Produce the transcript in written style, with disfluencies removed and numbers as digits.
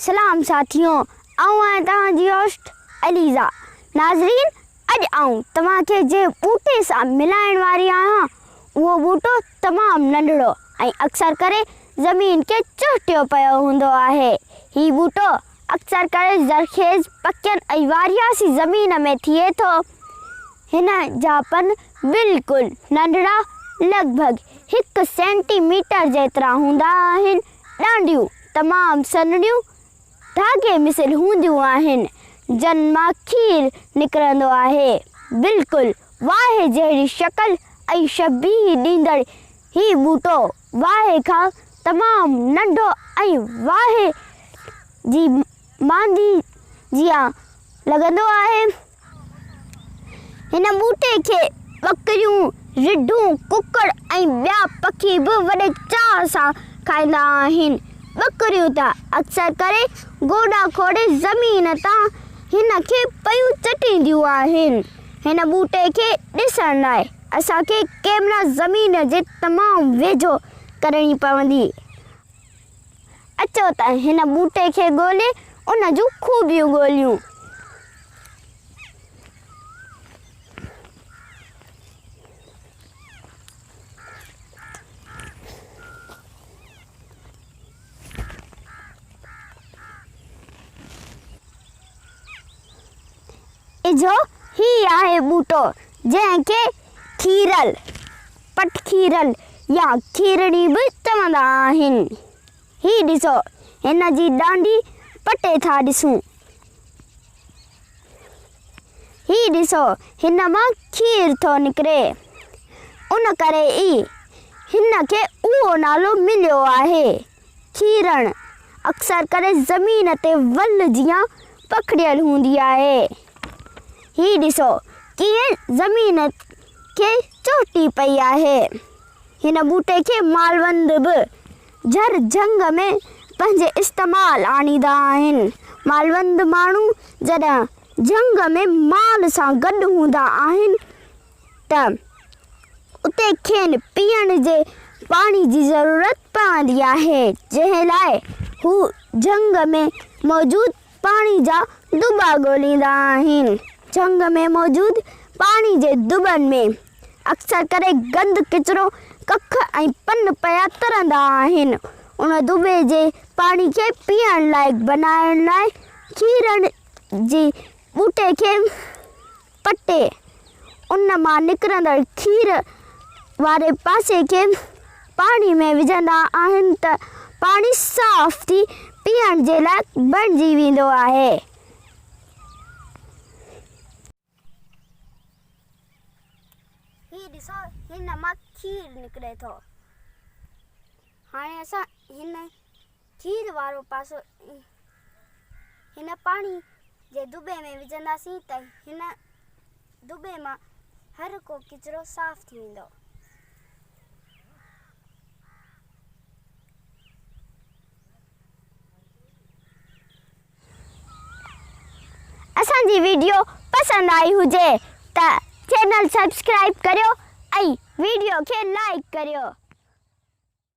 सलाम साथियों, आऊं तव्हांजी होस्ट अलीज़ा। नाज़रीन, अॼु आऊं तव्हांखे जे ॿूटे सां मिलाइण वारी आहियां, उहो ॿूटो तमामु नंढड़ो ऐं अक्सर करे ज़मीन खे चुटियो पियो हूंदो आहे। हीउ ॿूटो अक्सर करे ज़रखेज़ पकियल ऐं वारियासी ज़मीन में थिए थो। हिन जा पन बिल्कुलु नंढड़ा, लॻभॻि 1 सेंटीमीटर जेतिरा हूंदा आहिनि। ॾांडियूं तमामु सन्हड़ियूं धागे मिसिल हूंदियूं आहिनि, जन मां खीर निकिरंदो आहे। बिल्कुलु वाहे जहिड़ी शक्ल ऐं शबीह ॾींदड़ हीउ ॿूटो वाहे खां तमामु नंढो ऐं वाहे जी मांदी जीअं लॻंदो आहे। हिन ॿूटे खे ॿकरियूं, रिढूं, कुकड़ ऐं ॿिया पखी बि वॾे चाह सां खाईंदा आहिनि। ॿकरियूं त अक्सर करे गोॾा खोड़े ज़मीन तां हिन खे पयूं चटींदियूं आहिनि। हिन ॿूटे खे ॾिसण लाइ असांखे कैमरा ज़मीन जे तमामु वेझो करणी पवंदी। अचो त हिन ॿूटे खे ॻोल्हे उन जूं खूबियूं ॻोल्हियूं। इजो ही आहे ॿूटो जंहिंखे खीरल, पटखीरल या खीरणी बि चवंदा आहिनि। ही ॾिसो, हिन जी ॾांडी पटे था ॾिसूं। ही ॾिसो, हिन मां खीर थो निकिरे। उन करे ई हिन खे उहो नालो मिलियो आहे, खीरण। अक्सर करे ज़मीन ते वल जीअं पखड़ियल हूंदी आहे। ही ॾिसो कीअं ज़मीन खे चोटी पई आहे। हिन ॿूटे खे मालवंद बि झर झंग में पंहिंजे इस्तेमालु आणींदा आहिनि। मालवंद माण्हू जॾहिं झंग में माल सां गॾु हूंदा आहिनि त उते खेनि पीअण जे पाणी जी ज़रूरत पवंदी आहे, जंहिं लाइ हू झंग में मौजूदु पाणी जा दुॿा ॻोल्हींदा आहिनि। झंग में मौजूदु पाणी जे दुॿनि में अक्सर करे गंद किचिरो, कख ऐं पन पिया तरंदा आहिनि। उन दुॿे जे पाणी खे पीअण लाइक़ु बनाइण लाइ खीरण जी ॿूटे खे पटे उन मां निकिरंदड़ खीर वारे पासे खे पाणी में विझंदा आहिनि त पाणी साफ़ थी पीअण जे लाइक़ु बणिजी वेंदो आहे। ही ॾिसो, हिन मां खीर निकिरे थो। हाणे असां हिन खीर वारो पासो हिन पाणी जे दुॿे में विझंदासीं त हिन दुॿे मां हर को किचिरो साफ़ थी वेंदो। असांजी वीडियो पसंदि आई हुजे त चैनल सब्सक्राइब करियो ऐं वीडियो खे लाइक करियो।